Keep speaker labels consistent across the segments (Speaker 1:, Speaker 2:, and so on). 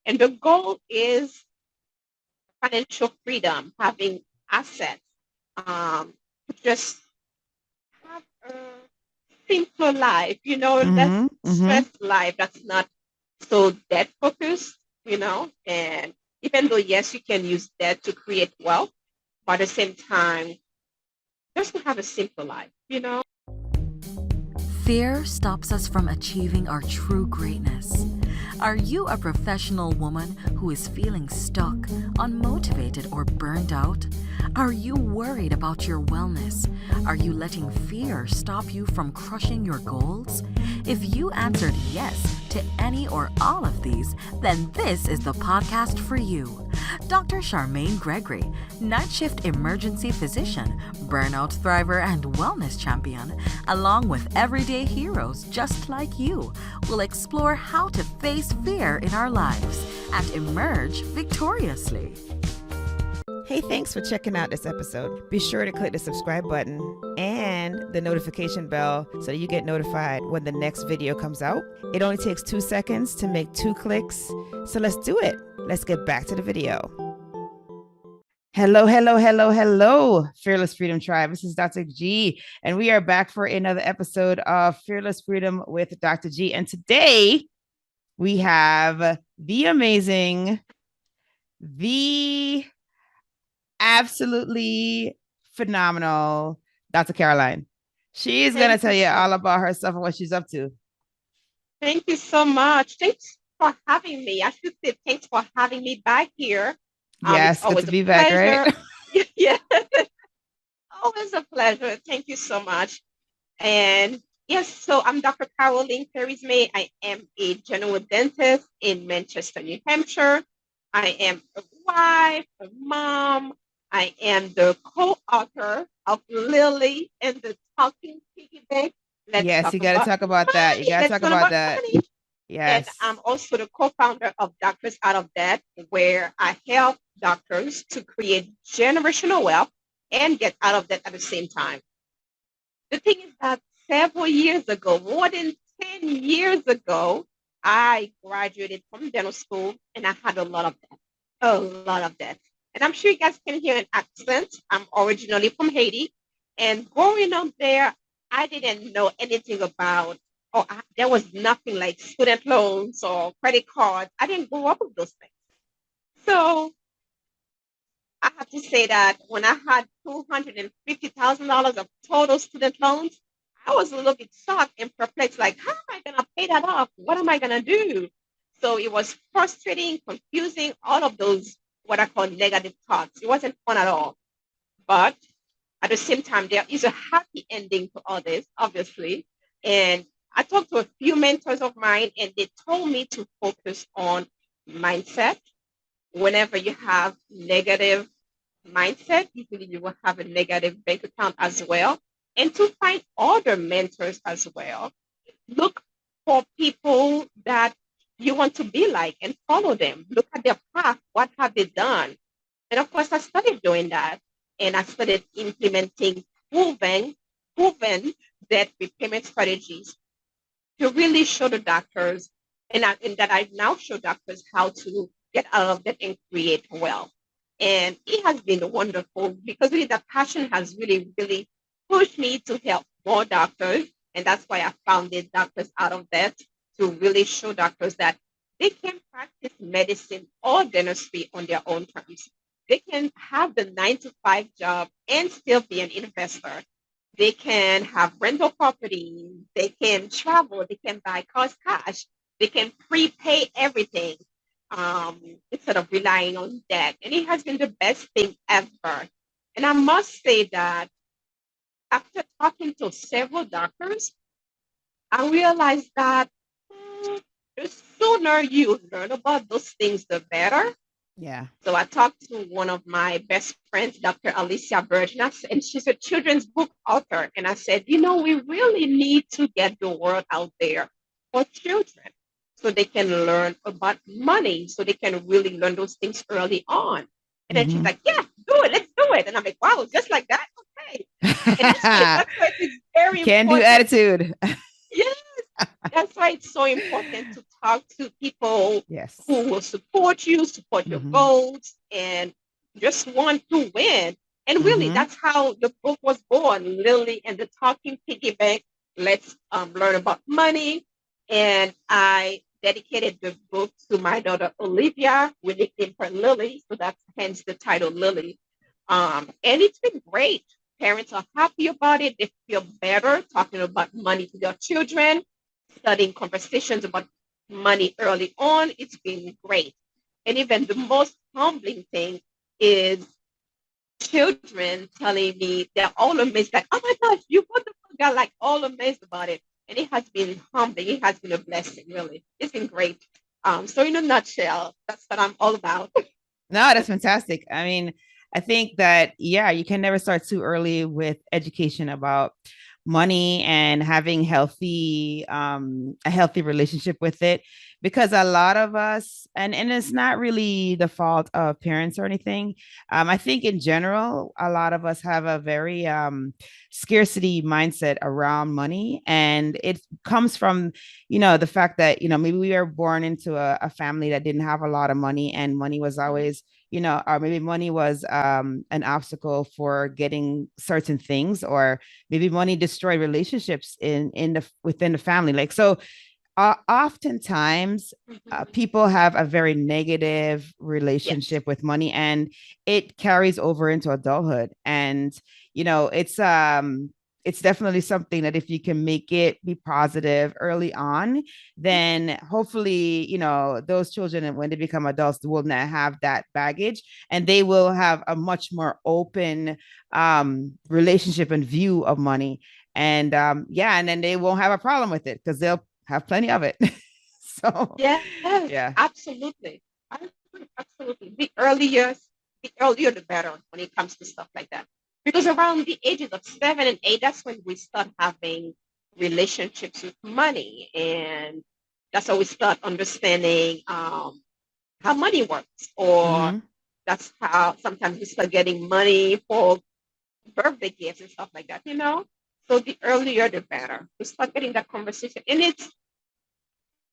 Speaker 1: And the goal is financial freedom, having assets, to just have a simpler life, less
Speaker 2: Mm-hmm. Mm-hmm.
Speaker 1: stressed life that's not so debt focused, and even though, yes, you can use debt to create wealth, but at the same time, just to have a simple life.
Speaker 3: Fear stops us from achieving our true greatness. Are you a professional woman who is feeling stuck, unmotivated, or burned out? Are you worried about your wellness? Are you letting fear stop you from crushing your goals? If you answered yes to any or all of these, then this is the podcast for you. Dr. Charmaine Gregory, night shift emergency physician, burnout thriver, and wellness champion, along with everyday heroes just like you, will explore how to face fear in our lives and emerge victoriously.
Speaker 2: Hey, thanks for checking out this episode. Be sure to click the subscribe button and the notification bell so you get notified when the next video comes out. It only takes 2 seconds to make 2 clicks. So let's do it. Let's get back to the video. Hello, hello, hello, hello, Fearless Freedom Tribe. This is Dr. G, and we are back for another episode of Fearless Freedom with Dr. G. And today we have the amazing, the absolutely phenomenal Dr. Caroline. She is going to
Speaker 1: Thank
Speaker 2: tell
Speaker 1: you
Speaker 2: you
Speaker 1: so
Speaker 2: all about herself and what she's up to.
Speaker 1: Thank you so much. Thanks for having me. I should say thanks for having me back here. It's
Speaker 2: Yes, good to
Speaker 1: always a
Speaker 2: be back, right?
Speaker 1: pleasure. Yeah, always a pleasure. Thank you so much. And yes, so I'm Dr. Caroline Clerisme. I am a general dentist in Manchester, New Hampshire. I am a wife, a mom. I am the co-author of Lily and the Talking Piggy Bank. Let's
Speaker 2: Yes,
Speaker 1: talk
Speaker 2: you got to
Speaker 1: about
Speaker 2: talk about that. You
Speaker 1: money.
Speaker 2: got to
Speaker 1: Let's
Speaker 2: talk
Speaker 1: talk
Speaker 2: about
Speaker 1: about
Speaker 2: that.
Speaker 1: money. And
Speaker 2: Yes.
Speaker 1: I'm also the co-founder of Doctors Out of Debt, where I help doctors to create generational wealth and get out of debt at the same time. The thing is that several years ago, more than 10 years ago, I graduated from dental school and I had a lot of debt. And I'm sure you guys can hear an accent. I'm originally from Haiti. And growing up there, I didn't know anything about, there was nothing like student loans or credit cards. I didn't grow up with those things. So I have to say that when I had $250,000 of total student loans, I was a little bit shocked and perplexed, like, how am I going to pay that off? What am I going to do? So it was frustrating, confusing, all of those, what I call negative thoughts. It wasn't fun at all. But at the same time, there is a happy ending to all this, obviously. And I talked to a few mentors of mine, and they told me to focus on mindset. Whenever you have negative mindset, usually you will have a negative bank account as well. And to find other mentors as well. Look for people that you want to be like and follow them. Look at their path. What have they done? And of course, I started doing that. And I started implementing proven, proven debt repayment strategies to really show the doctors, and that I now show doctors how to get out of debt and create wealth. And it has been wonderful because really the passion has really, really pushed me to help more doctors. And that's why I founded Doctors Out of Debt to really show doctors that they can practice medicine or dentistry on their own terms. They can have the 9 to 5 job and still be an investor. They can have rental properties. They can travel. They can buy cars cash. They can prepay everything instead of relying on debt. And it has been the best thing ever. And I must say that after talking to several doctors, I realized that the sooner you learn about those things, the better.
Speaker 2: Yeah.
Speaker 1: So I talked to one of my best friends, Dr. Alicia Burge, and she's a children's book author. And I said, we really need to get the word out there for children so they can learn about money, so they can really learn those things early on. And then she's
Speaker 2: Mm-hmm.
Speaker 1: like, yeah, do it. Let's do it. And I'm like, wow, just like that? Okay. And that's why it's very
Speaker 2: Can do
Speaker 1: important.
Speaker 2: attitude.
Speaker 1: Yes. That's why it's so important to talk to people
Speaker 2: Yes.
Speaker 1: who will support you, support your
Speaker 2: Mm-hmm.
Speaker 1: goals, and just want to win. And really,
Speaker 2: Mm-hmm.
Speaker 1: that's how the book was born, Lily and the Talking Piggy Bank. Let's learn about money. And I dedicated the book to my daughter Olivia. We nicknamed her Lily, so that's hence the title Lily. And it's been great. Parents are happy about it. They feel better talking about money to their children, studying conversations about money early on. It's been great. And even the most humbling thing is children telling me they're all amazed, like, oh my gosh, you put the book, they're like all amazed about it. And it has been humbling. It has been a blessing, really. It's been great. So in a nutshell, that's what I'm all about.
Speaker 2: No, that's fantastic. I mean, I think that, yeah, you can never start too early with education about money and having a healthy relationship with it, because a lot of us, and it's not really the fault of parents or anything. I think in general, a lot of us have a very scarcity mindset around money, and it comes from, the fact that, maybe we were born into a family that didn't have a lot of money, and money was always, or maybe money was an obstacle for getting certain things, or maybe money destroyed relationships in the within the family. Like, so oftentimes
Speaker 1: Mhm.
Speaker 2: people have a very negative
Speaker 1: Yes.
Speaker 2: relationship with money, and it carries over into adulthood. And it's definitely something that if you can make it be positive early on, then hopefully those children, when they become adults, will not have that baggage, and they will have a much more open relationship and view of money. And yeah, and then they won't have a problem with it because they'll have plenty of it. So
Speaker 1: Yes,
Speaker 2: yeah.
Speaker 1: absolutely. I agree, absolutely. The earlier the better when it comes to stuff like that. Because around the ages of 7 and 8, that's when we start having relationships with money. And that's how we start understanding how money works. Or
Speaker 2: Mm-hmm.
Speaker 1: that's how sometimes we start getting money for birthday gifts and stuff like that. So the earlier the better. We start getting that conversation. And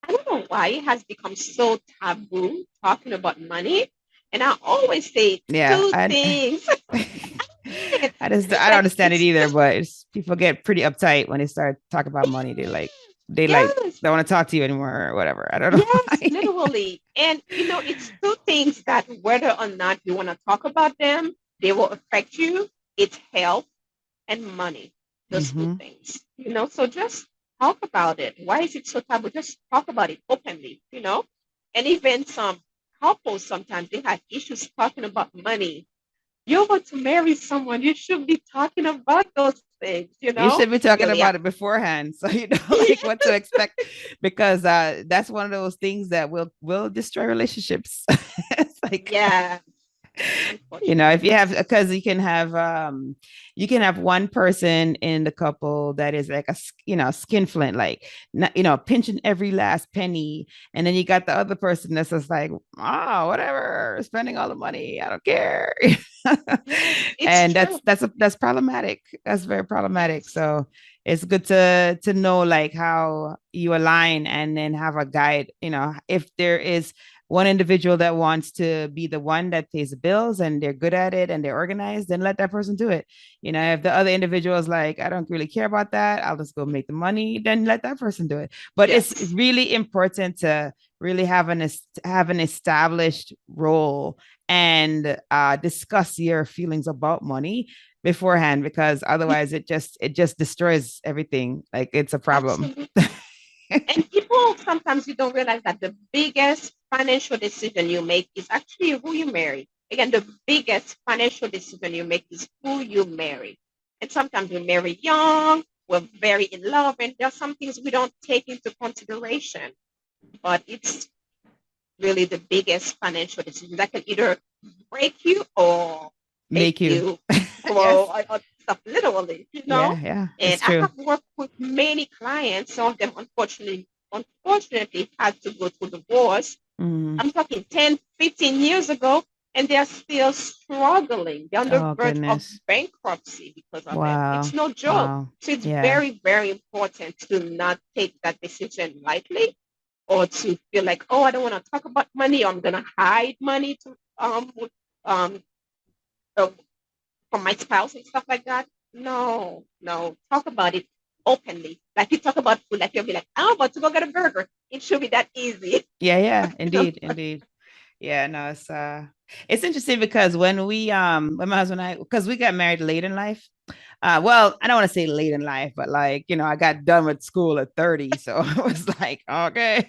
Speaker 1: I don't know why it has become so taboo talking about money. And I always say
Speaker 2: Yeah,
Speaker 1: two
Speaker 2: and
Speaker 1: things. It.
Speaker 2: I
Speaker 1: It's
Speaker 2: don't
Speaker 1: like
Speaker 2: understand it
Speaker 1: it's
Speaker 2: either,
Speaker 1: just
Speaker 2: but people get pretty uptight when they start talking about money. They
Speaker 1: yes,
Speaker 2: don't want to talk to you anymore or whatever. I don't know
Speaker 1: yes,
Speaker 2: why.
Speaker 1: literally. And it's two things that whether or not you want to talk about them, they will affect you. It's health and money. Those two
Speaker 2: Mm-hmm.
Speaker 1: things. So just talk about it. Why is it so taboo? Just talk about it openly. And even some couples sometimes they have issues talking about money. You want to marry someone, you should be talking about those things.
Speaker 2: You should be talking
Speaker 1: Really.
Speaker 2: about it beforehand, so you know like what to expect, because that's one of those things that will destroy relationships. It's like,
Speaker 1: Yeah,
Speaker 2: if you
Speaker 1: unfortunately.
Speaker 2: have, because you can have one person in the couple that is like skin flint, like, pinching every last penny, and then you got the other person that's just like, oh, whatever, spending all the money, I don't care.
Speaker 1: Yes, it's
Speaker 2: And
Speaker 1: true.
Speaker 2: that's problematic. That's very problematic.
Speaker 1: Yes.
Speaker 2: So it's good to know like how you align, and then have a guide. If there is one individual that wants to be the one that pays the bills and they're good at it and they're organized, then let that person do it. If the other individual is like, I don't really care about that, I'll just go make the money, then let that person do it. But it's
Speaker 1: Yes.
Speaker 2: really important to really have an established role, and discuss your feelings about money beforehand, because otherwise it just destroys everything. Like, it's a problem.
Speaker 1: Absolutely. And people sometimes you don't realize that the biggest financial decision you make is actually who you marry. Again, the biggest financial decision you make is who you marry. And sometimes we marry young, we're very in love, and there are some things we don't take into consideration. But it's really the biggest financial decision that can either break you or make
Speaker 2: Make you.
Speaker 1: you grow
Speaker 2: Yes.
Speaker 1: or stuff literally.
Speaker 2: Yeah, yeah,
Speaker 1: And
Speaker 2: it's
Speaker 1: I
Speaker 2: true.
Speaker 1: have worked with many clients. Some of them unfortunately had to go through divorce.
Speaker 2: Mm,
Speaker 1: I'm talking 10, 15 years ago. and they're still struggling. They're on the
Speaker 2: Oh
Speaker 1: verge of
Speaker 2: goodness.
Speaker 1: bankruptcy because of it. It's
Speaker 2: Wow.
Speaker 1: no joke.
Speaker 2: Wow.
Speaker 1: So it's
Speaker 2: Yeah.
Speaker 1: very, very important to not take that decision lightly, or to feel like, oh, I don't want to talk about money, or I'm gonna hide money to um uh, from my spouse and stuff like that. No, no, talk about it openly. Like you talk about food, like you'll be like, I'm about to go get a burger. It should be that easy.
Speaker 2: Yeah, yeah,
Speaker 1: You know?
Speaker 2: indeed, indeed. Yeah, no, it's interesting because when my husband and I, because we got married late in life. Well, I don't want to say late in life, but like, I got done with school at 30. So I was like, okay.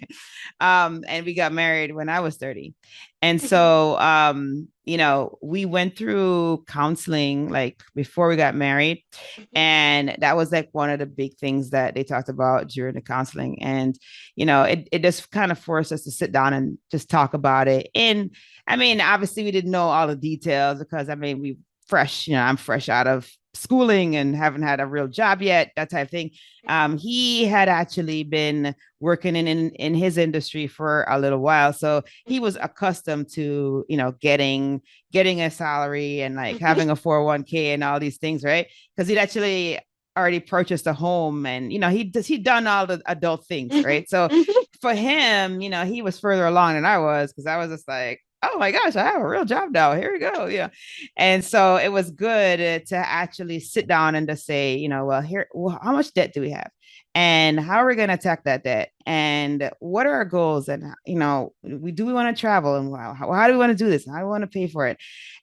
Speaker 2: And we got married when I was 30. And
Speaker 1: Mhm,
Speaker 2: so we went through counseling like before we got married.
Speaker 1: mhm,
Speaker 2: And that was like one of the big things that they talked about during the counseling. And, it just kind of forced us to sit down and just talk about it. And I mean, obviously we didn't know all the details because I mean, I'm fresh out of schooling and haven't had a real job yet, that type of thing.
Speaker 1: mhm,
Speaker 2: He had actually been working in his industry for a little while, so he was accustomed to getting a salary and like
Speaker 1: mhm,
Speaker 2: having a 401k and all these things, right? Because he'd actually already purchased a home and he'd done all the adult things,
Speaker 1: mhm,
Speaker 2: right? So
Speaker 1: mhm,
Speaker 2: for him, he was further along than I was because I was just like, oh my gosh, I have a real job now. Here we go. Yeah. And so it was good to actually sit down and to say, well, how much debt do we have? And how are we going to attack that debt? And what are our goals? And, we want to travel and how do we want to do this? How do we want to pay for it?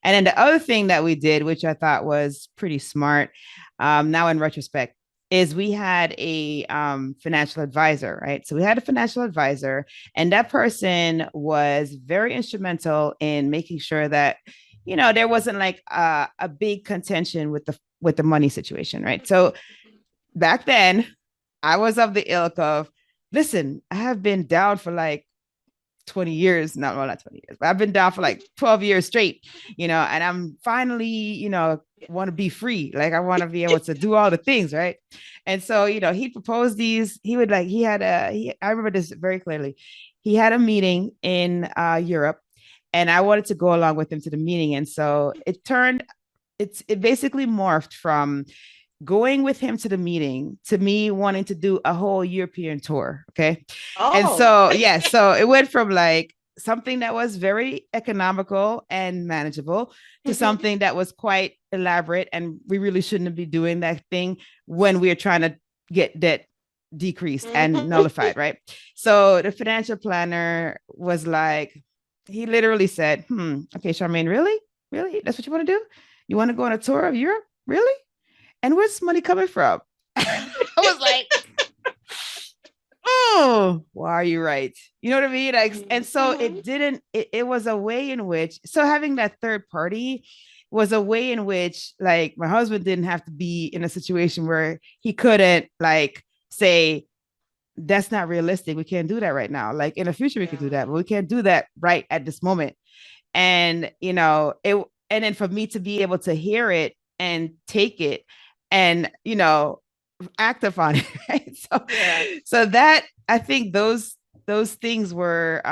Speaker 2: And then the other thing that we did, which I thought was pretty smart, now in retrospect, is we had a financial advisor, right? So we had a financial advisor, and that person was very instrumental in making sure that there wasn't like a big contention with the money situation, right? So back then, I was of the ilk of, listen, I have been down for like 20 years, not 20 years, but I've been down for like 12 years straight, and I'm finally, want to be free. Like I want to be able to do all the things, right? And so, he proposed these, he would like, I remember this very clearly. He had a meeting in Europe and I wanted to go along with him to the meeting. And so it basically morphed from going with him to the meeting to me wanting to do a whole European tour. Okay. And
Speaker 1: Oh.
Speaker 2: so, yeah, so it went from like something that was very economical and manageable to
Speaker 1: Mhm,
Speaker 2: something that was quite elaborate. And we really shouldn't be doing that thing when we're trying to get debt decreased and
Speaker 1: mhm,
Speaker 2: nullified. Right. So the financial planner was like, he literally said, okay, Charmaine, really? Really? That's what you want to do? You want to go on a tour of Europe? Really? And where's money coming from? I was like, oh, why are you right? You know what I mean? Like, and so
Speaker 1: mhm,
Speaker 2: it was a way in which, so having that third party was a way in which like my husband didn't have to be in a situation where he couldn't like say, that's not realistic. We can't do that right now. Like in the future, we could do
Speaker 1: yeah.
Speaker 2: that, but we can't do that right at this moment. And and then for me to be able to hear it and take it and act upon it, right? so
Speaker 1: Yeah.
Speaker 2: so that I think those things were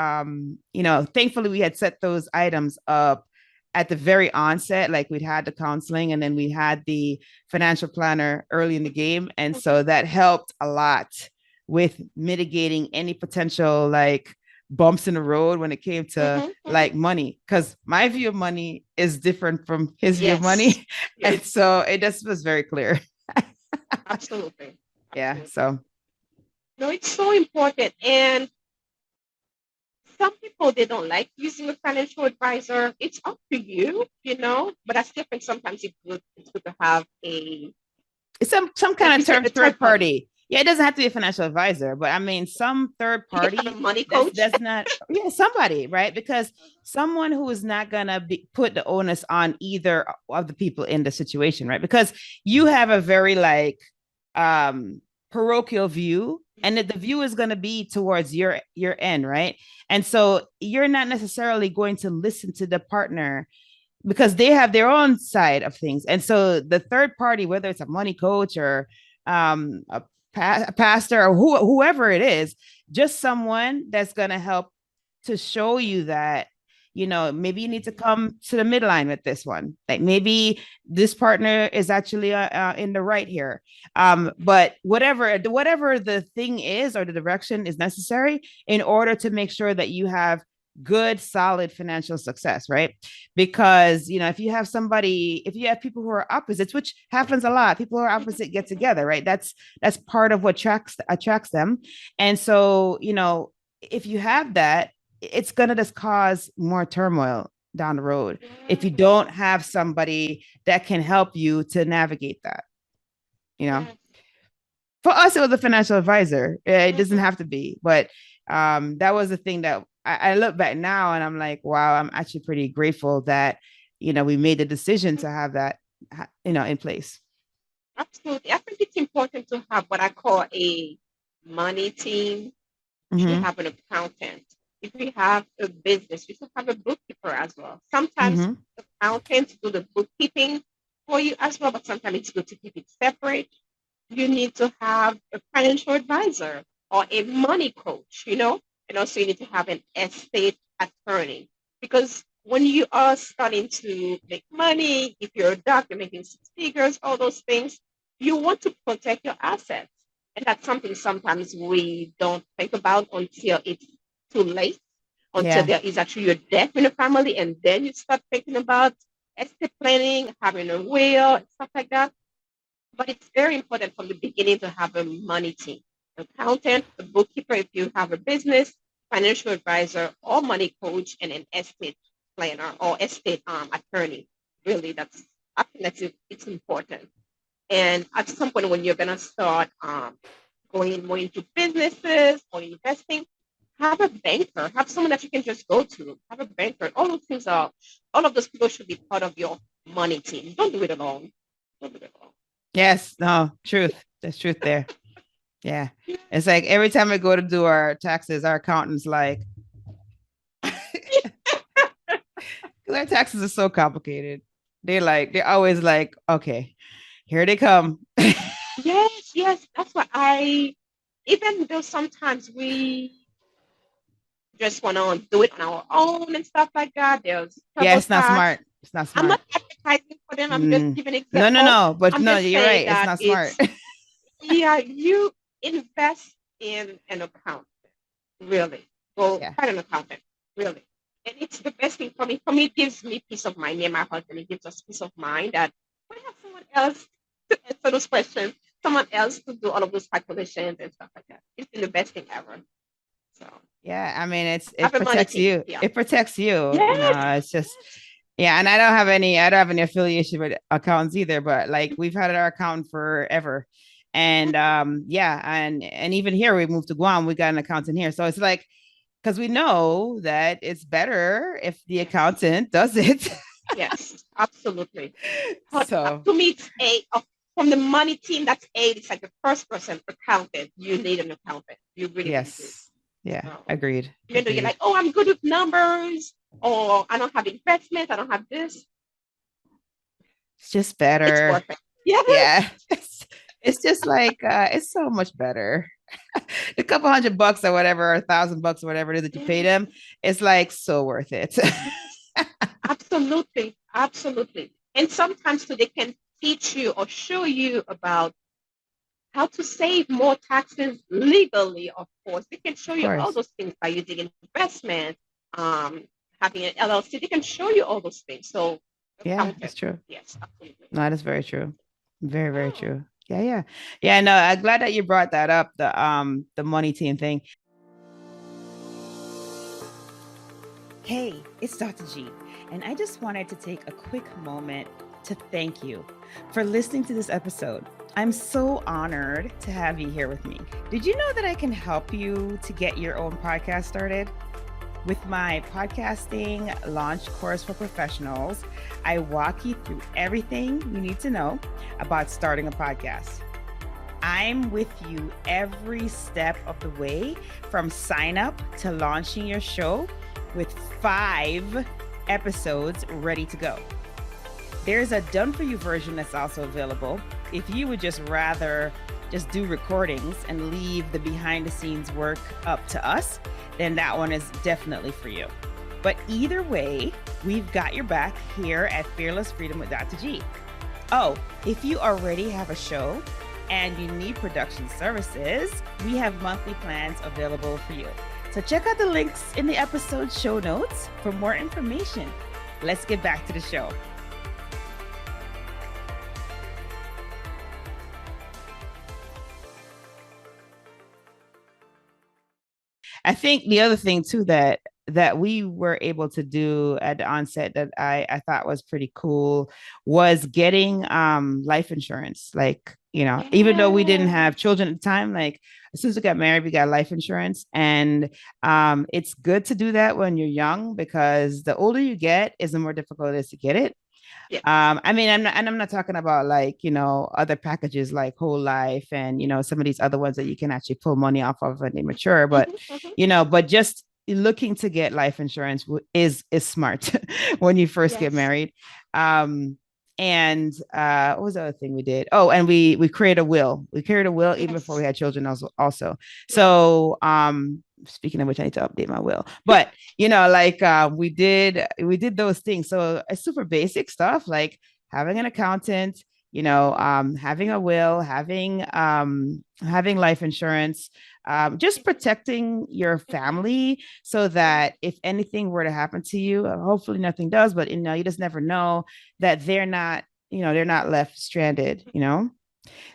Speaker 2: thankfully we had set those items up at the very onset. Like we'd had the counseling and then we had the financial planner early in the game, and
Speaker 1: Mhm,
Speaker 2: so that helped a lot with mitigating any potential like bumps in the road when it came to
Speaker 1: mhm,
Speaker 2: like
Speaker 1: mhm.
Speaker 2: money, because my view of money is different from his view of
Speaker 1: Yes.
Speaker 2: money. And
Speaker 1: Yes.
Speaker 2: so it just was very clear.
Speaker 1: Absolutely.
Speaker 2: Yeah.
Speaker 1: Absolutely.
Speaker 2: So
Speaker 1: No, it's so important. And some people, they don't like using a financial advisor. It's up to you, but I still think sometimes it's good to have
Speaker 2: it's some
Speaker 1: like
Speaker 2: kind
Speaker 1: you
Speaker 2: of
Speaker 1: said, a
Speaker 2: third
Speaker 1: third party.
Speaker 2: party. Yeah, it doesn't have to be a financial advisor, but I mean some third
Speaker 1: You can have a
Speaker 2: party
Speaker 1: money
Speaker 2: that's
Speaker 1: coach.
Speaker 2: that's not, yeah, somebody, right? Because someone who is not gonna put the onus on either of the people in the situation, right? Because you have a very like um parochial view, and that the view is going to be towards your end, right? And so you're not necessarily going to listen to the partner because they have their own side of things. And so the third party, whether it's a money coach or a pastor or whoever it is, just someone that's going to help to show you that, maybe you need to come to the midline with this one. Like maybe this partner is actually in the right here. But whatever the thing is or the direction is necessary in order to make sure that you have good, solid financial success, right? Because, if you have people who are opposites, which happens a lot, people who are opposite get together, right? That's part of what attracts them. And so, if you have that, it's going to just cause more turmoil down the road if you don't have somebody that can help you to navigate that. For us, it was a financial advisor. It doesn't have to be, but that was the thing that I look back now and I'm like, wow, I'm actually pretty grateful that, we made the decision to have that, in place.
Speaker 1: Absolutely. I think it's important to have what I call a money team. You should have an accountant. If we have a business, we should have a bookkeeper as well. Sometimes accountants do the bookkeeping for you as well, but sometimes it's good to keep it separate. You need to have a financial advisor or a money coach, and also you need to have an estate attorney, because when you are starting to make money, if you're a doctor making six figures, all those things, you want to protect your assets. And that's something sometimes we don't think about until it's too late, until there is actually a death in the family, and then you start thinking about estate planning, having a will, and stuff like that. But it's very important from the beginning to have a money team, accountant, a bookkeeper if you have a business, financial advisor or money coach, and an estate planner or estate attorney. Really, I think it's important. And at some point when you're gonna start going more into businesses or investing, have a banker, have someone that you can just go to, have a banker. All of those people should be part of your money team. Don't do it alone. Don't do it alone.
Speaker 2: Yes, no, truth. There's truth there. Yeah. It's like every time we go to do our taxes, our accountant's like, our taxes are so complicated. They're always like, okay, here they come.
Speaker 1: Yes. That's why even though sometimes we just want to do it on our own and stuff like that,
Speaker 2: it's not smart. It's not smart.
Speaker 1: I'm not advertising for them. I'm just giving examples.
Speaker 2: No. But no, you're right. It's not smart.
Speaker 1: You invest in an accountant. Really. Go find an accountant. Really. And it's the best thing for me. For me, it gives me peace of mind. Me and my husband, it gives us peace of mind that we have someone else to answer those questions, someone else to do all of those calculations and stuff like that. It's been the best thing ever. So
Speaker 2: yeah, I mean, it protects you.
Speaker 1: Yeah.
Speaker 2: It protects you.
Speaker 1: Yes.
Speaker 2: It's just and I don't have any affiliation with accountants either, but like we've had our accountant forever. And and even here we moved to Guam, we got an accountant here. So it's like, because we know that it's better if the accountant does it.
Speaker 1: Yes, absolutely.
Speaker 2: So
Speaker 1: to me, it's from the money team, it's like the first person accountant. You need an accountant. You really need to.
Speaker 2: Yeah, agreed.
Speaker 1: Even though you're like, oh, I'm good with numbers, or I don't have investments, I don't have this.
Speaker 2: It's just better.
Speaker 1: It's perfect.
Speaker 2: Yeah. It's just like it's so much better. A couple $100 or whatever, or $1,000 or whatever it is that you pay them, it's like so worth it.
Speaker 1: Absolutely. And sometimes too, they can teach you or show you about how to save more taxes legally. Of course, they can show you all those things by using investment, having an LLC. They can show you all those things. So
Speaker 2: yeah, that's true.
Speaker 1: Yes, absolutely.
Speaker 2: No, that is very true. Very, very true. Yeah. No, I'm glad that you brought that up, the money team thing. Hey, it's Dr. G, and I just wanted to take a quick moment to thank you for listening to this episode. I'm so honored to have you here with me. Did you know that I can help you to get your own podcast started? With my podcasting launch course for professionals, I walk you through everything you need to know about starting a podcast. I'm with you every step of the way, from sign up to launching your show, with 5 episodes ready to go. There's a done for you version that's also available if you would just rather just do recordings and leave the behind the scenes work up to us. Then that one is definitely for you. But either way, we've got your back here at Fearless Freedom with Dr. G. Oh, if you already have a show and you need production services, we have monthly plans available for you. So check out the links in the episode show notes for more information. Let's get back to the show. I think the other thing too that we were able to do at the onset that I thought was pretty cool was getting life insurance. Like, you know, even though we didn't have children at the time, like as soon as we got married, we got life insurance. And it's good to do that when you're young because the older you get is the more difficult it is to get it.
Speaker 1: Yeah.
Speaker 2: I mean, I'm not talking about like, you know, other packages like whole life and, you know, some of these other ones that you can actually pull money off of when they mature, but, you know, but just looking to get life insurance is smart when you first get married. And what was the other thing we did? Oh, and we created a will. We created a will even before we had children also. So speaking of which, I need to update my will. But you know, like we did those things. So it's super basic stuff like having an accountant, you know, having a will, having life insurance, just protecting your family so that if anything were to happen to you, hopefully nothing does, but you know, you just never know that they're not left stranded, you know.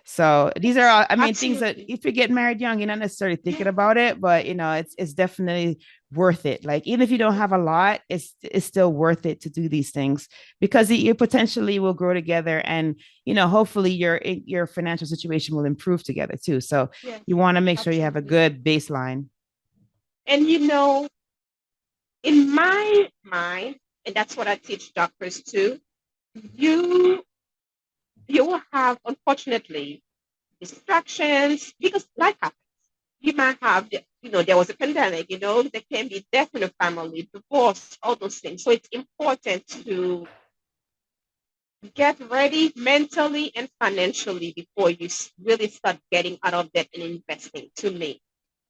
Speaker 2: So these are all, I mean, things that if you get married young, you're not necessarily thinking about it, but you know, it's definitely worth it. Like even if you don't have a lot, it's still worth it to do these things because you potentially will grow together, and you know, hopefully your financial situation will improve together too. So you want to make sure you have a good baseline.
Speaker 1: And you know, in my mind, and that's what I teach doctors too, you will have, unfortunately, distractions because life happens. You might have, you know, there was a pandemic, you know, there can be death in the family, divorce, all those things. So it's important to get ready mentally and financially before you really start getting out of debt and investing, to me.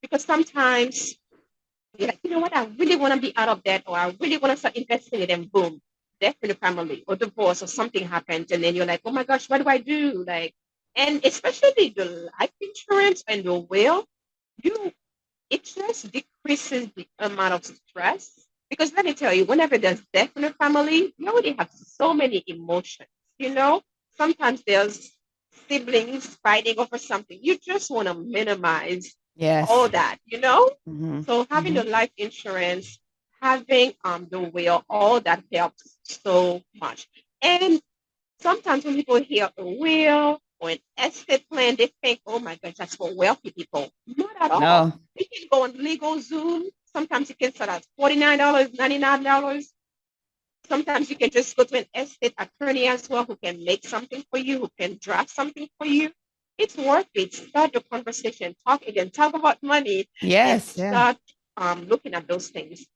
Speaker 1: Because sometimes you're like, you know what, I really want to be out of debt, or I really want to start investing it, and boom, death in the family or divorce or something happens. And then you're like, oh my gosh, what do I do? Like, and especially the life insurance and the will, you it just decreases the amount of stress. Because let me tell you, whenever there's death in a family, you already have so many emotions, you know? Sometimes there's siblings fighting over something. You just want to minimize all that, you know? So having the life insurance, having the will, all that helps so much. And sometimes when people hear a will or an estate plan, they think, oh my gosh, that's for wealthy people. Not at all.
Speaker 2: No.
Speaker 1: You can go on Legal Zoom. Sometimes you can start at $49, $99. Sometimes you can just go to an estate attorney as well who can make something for you, who can draft something for you. It's worth it. Start the conversation. Talk about money.
Speaker 2: Yes.
Speaker 1: And start looking at those things.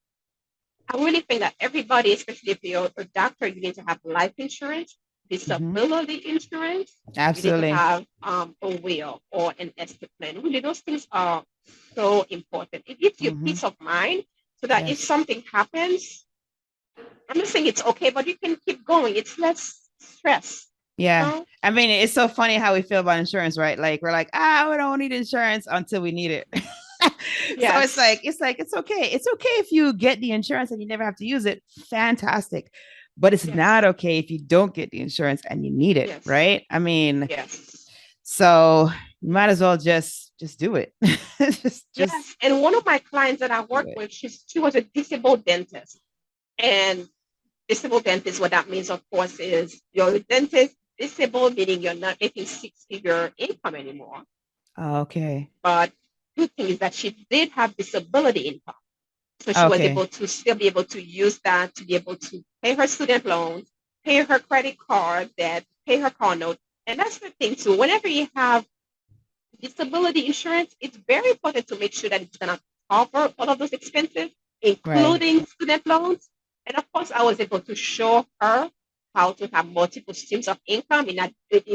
Speaker 1: I really think that everybody, especially if you're a doctor, you need to have life insurance, disability insurance.
Speaker 2: Absolutely.
Speaker 1: You need to have a will or an estate plan. Really, those things are so important. It gives you peace of mind so that if something happens, I'm not saying it's okay, but you can keep going. It's less stress.
Speaker 2: Yeah.
Speaker 1: You know?
Speaker 2: I mean, it's so funny how we feel about insurance, right? Like we're like, we don't need insurance until we need it.
Speaker 1: Yes.
Speaker 2: So it's okay. It's okay if you get the insurance and you never have to use it. Fantastic. But it's not okay if you don't get the insurance and you need it, right? I mean, so you might as well just do it.
Speaker 1: Yes. And one of my clients that I work with, she was a disabled dentist. And disabled dentist, what that means, of course, is your dentist disabled, meaning you're not making six-figure income anymore.
Speaker 2: Okay.
Speaker 1: But good thing is that she did have disability income. So she was able to still be able to use that to be able to pay her student loans, pay her credit card debt, pay her car note. And that's the thing too. Whenever you have disability insurance, it's very important to make sure that it's going to cover all of those expenses, including student loans. And of course, I was able to show her how to have multiple streams of income in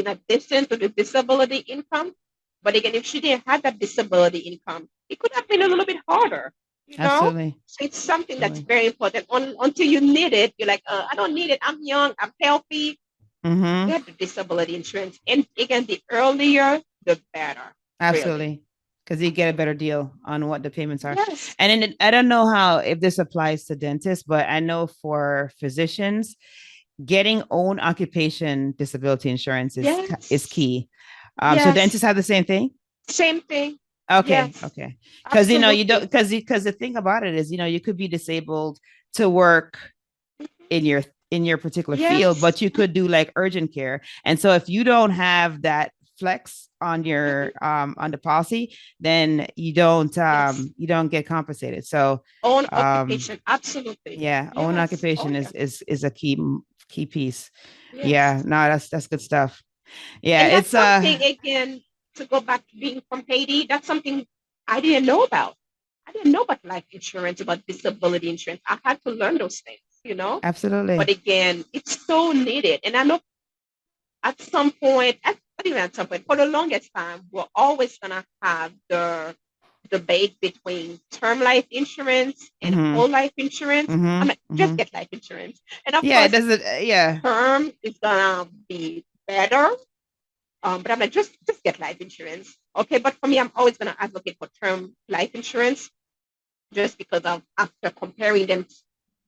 Speaker 1: addition to the disability income. But again, if she didn't have that disability income, it could have been a little bit harder. you know?
Speaker 2: Absolutely.
Speaker 1: So it's something that's
Speaker 2: Absolutely.
Speaker 1: very important. Until you need it, you're like, I don't need it. I'm young. I'm healthy.
Speaker 2: Mm-hmm.
Speaker 1: Get the disability insurance. And again, the earlier, the better, really.
Speaker 2: Absolutely. Because you get a
Speaker 1: Absolutely.
Speaker 2: better deal on what the payments are.
Speaker 1: Yes.
Speaker 2: And then I don't know how if this applies to dentists, but I know for physicians, getting own occupation disability insurance is
Speaker 1: Yes.
Speaker 2: key. So
Speaker 1: Yes.
Speaker 2: dentists have the same thing.
Speaker 1: Same thing.
Speaker 2: Okay,
Speaker 1: Yes.
Speaker 2: okay. Because you don't
Speaker 1: Absolutely.
Speaker 2: because the thing about it is you could be disabled to work in your particular field,
Speaker 1: Yes.
Speaker 2: but you could do like urgent care. And so if you don't have that flex on your
Speaker 1: Mhm.
Speaker 2: on the policy, then
Speaker 1: Yes.
Speaker 2: you don't get compensated. So
Speaker 1: Own
Speaker 2: um
Speaker 1: occupation. Absolutely.
Speaker 2: yeah, own
Speaker 1: Yes. Oh,
Speaker 2: occupation
Speaker 1: yeah.
Speaker 2: is a key piece.
Speaker 1: Yes.
Speaker 2: Yeah, no, that's good stuff. Yeah,
Speaker 1: And that's
Speaker 2: it's
Speaker 1: something, again, to go back to being from Haiti, that's something I didn't know about. I didn't know about life insurance, about disability insurance. I had to learn those things. But
Speaker 2: absolutely.
Speaker 1: again, it's so needed. And I know at some point, not even at some point, for the longest time, we're always gonna have the debate between term life insurance and
Speaker 2: Mm-hmm.
Speaker 1: whole life insurance. I'm
Speaker 2: Mm-hmm.
Speaker 1: like, just
Speaker 2: Mm-hmm.
Speaker 1: get life insurance. And of
Speaker 2: Yeah, it
Speaker 1: course,
Speaker 2: doesn't yeah.
Speaker 1: term is gonna be better. But I'm like, just get life insurance. Okay, but for me, I'm always gonna advocate for term life insurance just because of after comparing them,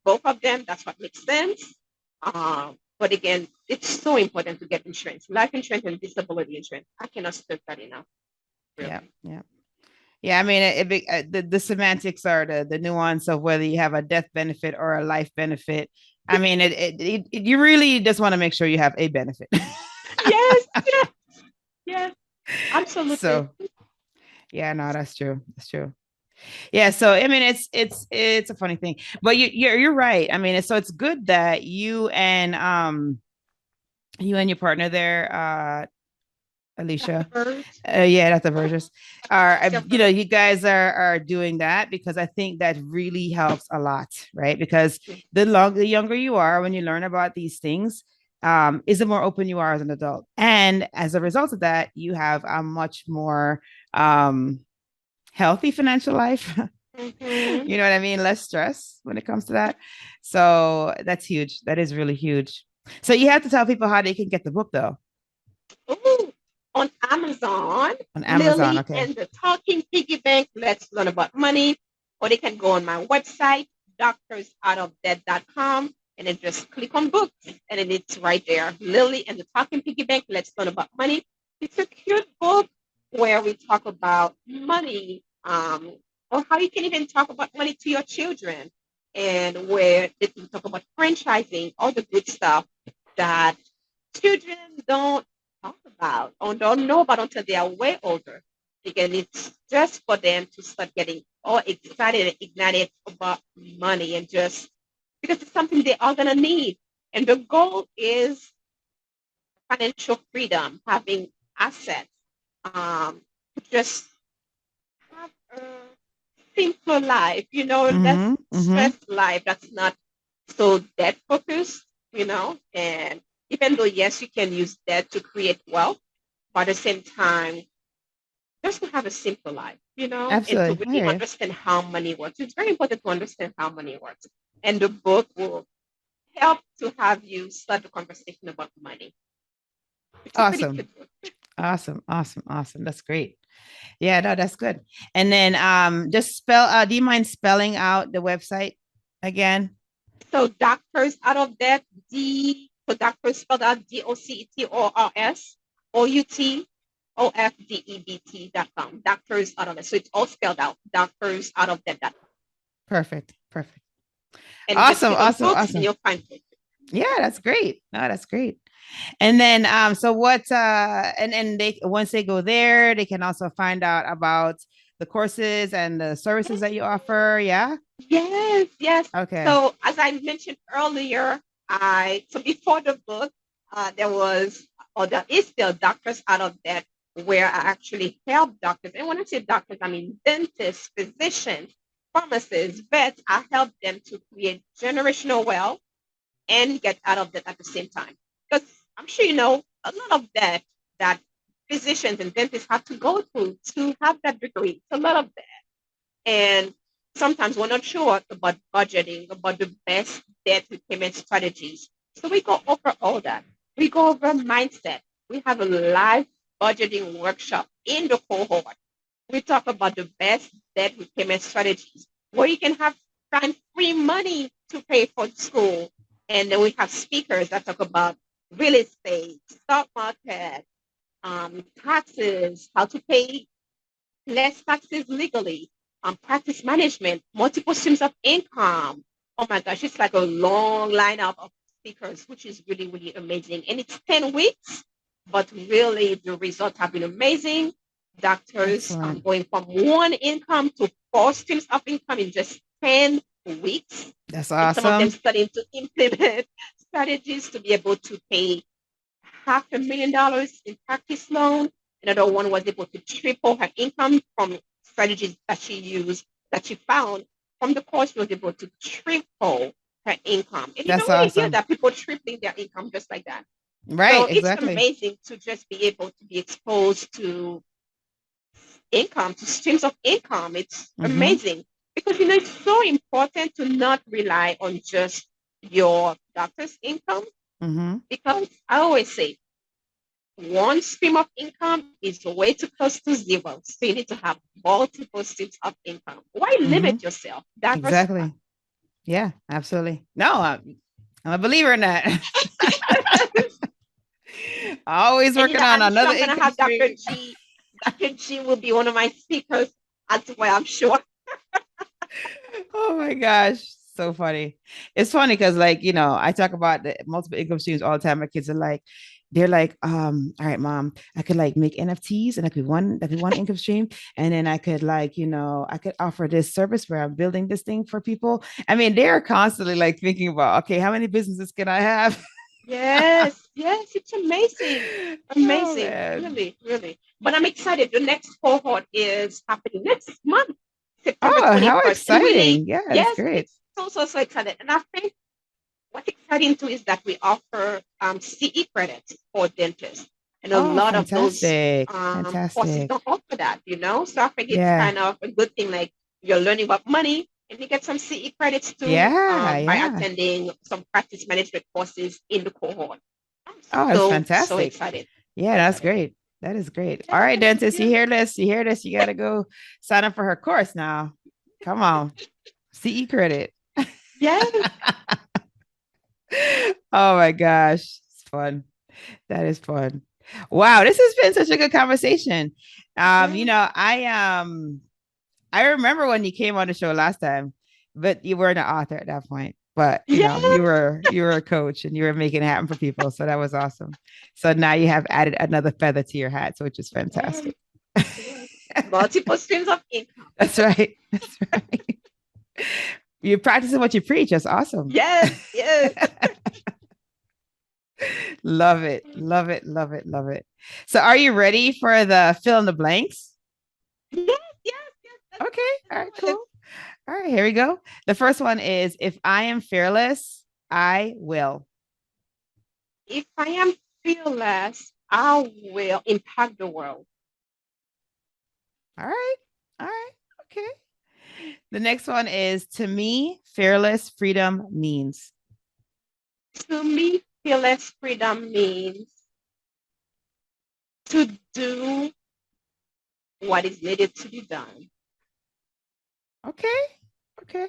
Speaker 1: both of them, that's what makes sense. But again, it's so important to get insurance, life insurance and disability insurance. I cannot stress that enough,
Speaker 2: Yeah.
Speaker 1: really.
Speaker 2: Yeah. Yeah, I mean, the semantics are the nuance of whether you have a death benefit or a life benefit. I mean, you really just want to make sure you have a benefit.
Speaker 1: Yes, yes, yes, absolutely.
Speaker 2: So, yeah, no, that's true. That's true. Yeah, so I mean, it's a funny thing, but you're right. I mean, so it's good that you and your partner there,
Speaker 1: Dr.
Speaker 2: Alicia.
Speaker 1: Bird,
Speaker 2: Yeah, that's the Vergers. Are
Speaker 1: Dr.
Speaker 2: you guys are doing that because I think that really helps a lot, right? Because the younger you are when you learn about these things, is the more open you are as an adult, and as a result of that, you have a much more um healthy financial life.
Speaker 1: Mm-hmm.
Speaker 2: You know what I mean? Less stress when it comes to that. So that's huge. That is really huge. So you have to tell people how they can get the book though
Speaker 1: Ooh, on Amazon,
Speaker 2: on Amazon.
Speaker 1: Lily
Speaker 2: Okay,
Speaker 1: and the Talking Piggy Bank, Let's Learn About Money. Or they can go on my website, doctorsoutofdebt.com, and then just click on books. And then it's right there. Lily and the Talking Piggy Bank, Let's Learn About Money. It's a cute book where we talk about money, or how you can even talk about money to your children, and where they can talk about franchising, all the good stuff that children don't talk about or don't know about until they are way older. Again, it's just for them to start getting all excited and ignited about money and just because it's something they are going to need. And the goal is financial freedom, having assets, to just have a simpler life, less
Speaker 2: mm-hmm, mm-hmm.
Speaker 1: stressed life that's not so debt focused. And even though, yes, you can use debt to create wealth, but at the same time, just to have a simple life, and to
Speaker 2: Absolutely. I
Speaker 1: really
Speaker 2: hear you.
Speaker 1: understand how money works. It's very important to understand how money works. And the book will help to have you start the conversation about money. It's a pretty
Speaker 2: Awesome.
Speaker 1: cute book.
Speaker 2: Awesome. Awesome. Awesome. That's great. Yeah, no, that's good. And then just do you mind spelling out the website again?
Speaker 1: So doctors out of debt, so doctors spelled out DoctorsOutofDebt.com. Doctors out of debt. So it's all spelled out. Doctors out of debt.com.
Speaker 2: Perfect. Perfect.
Speaker 1: And just
Speaker 2: Awesome.
Speaker 1: click on
Speaker 2: Awesome.
Speaker 1: books and
Speaker 2: Awesome.
Speaker 1: you'll find it.
Speaker 2: Yeah, that's great. No, that's great. And then so what and they once they go there, they can also find out about the courses and the services that you offer. Yeah.
Speaker 1: Yes, yes.
Speaker 2: Okay.
Speaker 1: So as I mentioned earlier, so before the book, there was, or there is still Doctors Out of Debt, where I actually help doctors. And when I say doctors, I mean dentists, physicians, pharmacists, vets. I help them to create generational wealth and get out of debt at the same time. Because I'm sure you know a lot of debt that physicians and dentists have to go through to have that degree. It's a lot of debt. And Sometimes we're not sure about budgeting, about the best debt repayment strategies. So we go over all that. We go over mindset. We have a live budgeting workshop in the cohort. We talk about the best debt repayment strategies where you can have find free money to pay for school. And then we have speakers that talk about real estate, stock market, taxes, how to pay less taxes legally, practice management, multiple streams of income. Oh my gosh, it's like a long lineup of speakers, which is really, really amazing. And it's 10 weeks, but really the results have been amazing. Doctors
Speaker 2: Excellent.
Speaker 1: going from one income to four streams of income in just 10 weeks.
Speaker 2: That's
Speaker 1: And some of them
Speaker 2: awesome.
Speaker 1: starting to implement strategies to be able to pay $500,000 in practice loan. Another one was able to triple her income from strategies that she used, that she found from the course. She was able to triple her income. And you
Speaker 2: That's
Speaker 1: don't really hear
Speaker 2: awesome.
Speaker 1: that people tripling their income just like that.
Speaker 2: Right,
Speaker 1: So it's
Speaker 2: exactly.
Speaker 1: amazing to just be able to be exposed to income, to streams of income. It's
Speaker 2: Mm-hmm.
Speaker 1: amazing because it's so important to not rely on just your doctor's income
Speaker 2: Mm-hmm.
Speaker 1: because I always say one stream of income is way too close to zero. So you need to have multiple streams of income. Why
Speaker 2: Mm-hmm.
Speaker 1: limit yourself? Diversify.
Speaker 2: Exactly. Yeah, absolutely. No, I'm a believer in that. Always
Speaker 1: And
Speaker 2: working on
Speaker 1: I'm sure
Speaker 2: another
Speaker 1: I'm gonna
Speaker 2: income
Speaker 1: have Dr.
Speaker 2: stream.
Speaker 1: G. Dr. G will be one of my speakers as well, I'm sure.
Speaker 2: Oh my gosh, so funny. It's funny because, like, I talk about the multiple income streams all the time. My kids are like, they're like, all right, mom, I could like make NFTs and that could be one income stream. And then I could like, I could offer this service where I'm building this thing for people. I mean, they're constantly like thinking about, okay, how many businesses can I have?
Speaker 1: Yes, yes, it's amazing.
Speaker 2: Oh
Speaker 1: Amazing.
Speaker 2: man.
Speaker 1: Really, really. But I'm excited. The next cohort is happening next month, September
Speaker 2: Oh, how
Speaker 1: 21st. And really,
Speaker 2: exciting. Yeah, that's
Speaker 1: yes,
Speaker 2: great.
Speaker 1: it's so, so, so excited. And I think what's exciting too is that we offer CE credits for dentists, and a
Speaker 2: Oh,
Speaker 1: lot of those
Speaker 2: fantastic.
Speaker 1: courses
Speaker 2: Fantastic.
Speaker 1: don't offer that, you know. So I think it's
Speaker 2: Yeah.
Speaker 1: kind of a good thing. Like you're learning about money, and you get some CE credits too
Speaker 2: Yeah,
Speaker 1: by
Speaker 2: yeah.
Speaker 1: attending some practice management courses in the cohort. I'm
Speaker 2: Oh, that's
Speaker 1: so so
Speaker 2: fantastic.
Speaker 1: excited,
Speaker 2: Yeah,
Speaker 1: so
Speaker 2: that's
Speaker 1: excited.
Speaker 2: great. That is great. All right,
Speaker 1: Yes,
Speaker 2: dentist, you
Speaker 1: yes,
Speaker 2: hear this? You hear this? You got to go sign up for her course now. Come on. CE credit.
Speaker 1: yes,
Speaker 2: Oh my gosh. It's fun. That is fun. Wow, this has been such a good conversation.
Speaker 1: yes,
Speaker 2: I remember when you came on the show last time, but you weren't an author at that point. But you
Speaker 1: yes.
Speaker 2: were a coach and you were making it happen for people. So that was awesome. So now you have added another feather to your hat, so which is
Speaker 1: Yes,
Speaker 2: fantastic.
Speaker 1: yes. Multiple streams of income.
Speaker 2: That's right. That's right. You're practicing what you preach. That's awesome.
Speaker 1: Yes, yes,
Speaker 2: Love it. Love it. Love it. Love it. So are you ready for the fill in the blanks?
Speaker 1: yes, yes, yes.
Speaker 2: Okay. All right,
Speaker 1: Do it.
Speaker 2: cool. All right, here we go. The first one is if I am fearless, I will.
Speaker 1: If I am fearless, I will impact the world.
Speaker 2: All right. All right. Okay. The next one is to me, fearless freedom means.
Speaker 1: To me, fearless freedom means to do what is needed to be done.
Speaker 2: Okay. Okay.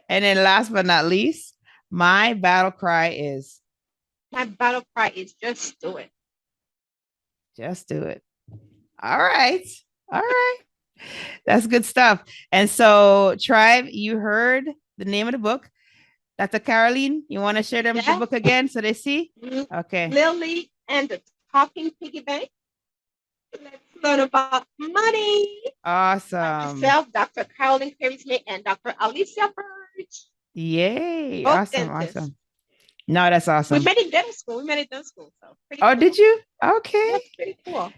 Speaker 2: And then last but not least, my battle cry is
Speaker 1: My battle cry is just do it.
Speaker 2: just do it. All right. All right. That's good stuff. And so, Tribe, you heard the name of the book. Dr. Caroline, you want to share them the
Speaker 1: Yes,
Speaker 2: book again so they see? Okay.
Speaker 1: Lily and the talking piggy bank. Let's learn about money by
Speaker 2: Awesome.
Speaker 1: myself, Dr. Carolyn Clerisme, and Dr. Alicia Birch,
Speaker 2: Yay.
Speaker 1: both
Speaker 2: Awesome.
Speaker 1: dentists.
Speaker 2: Awesome. No, that's
Speaker 1: We
Speaker 2: awesome.
Speaker 1: met in dental school. We met in dental school, so pretty
Speaker 2: Oh, did
Speaker 1: cool.
Speaker 2: you? Okay.
Speaker 1: Yes, pretty cool.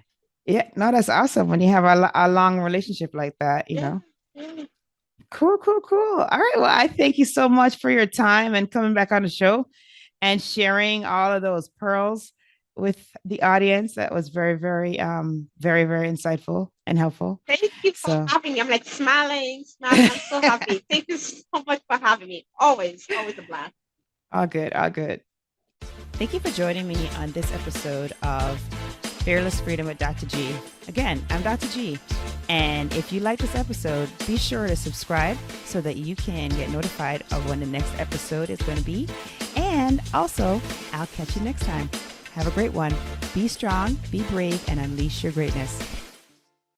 Speaker 2: Yeah, no, that's awesome when you have a long relationship like that,
Speaker 1: Yeah, yeah.
Speaker 2: Cool, cool, cool. All right. Well, I thank you so much for your time and coming back on the show and sharing all of those pearls with the audience. That was very, very, very, very insightful. and helpful.
Speaker 1: Thank you for
Speaker 2: So,
Speaker 1: having me. I'm like smiling, smiling. I'm so happy. Thank you so much for having me. Always, always a blast.
Speaker 2: all good, all good. Thank you for joining me on this episode of Fearless Freedom with Dr. G. Again, I'm Dr. G. And if you like this episode, be sure to subscribe so that you can get notified of when the next episode is going to be. And also, I'll catch you next time. Have a great one. Be strong, be brave, and unleash your greatness.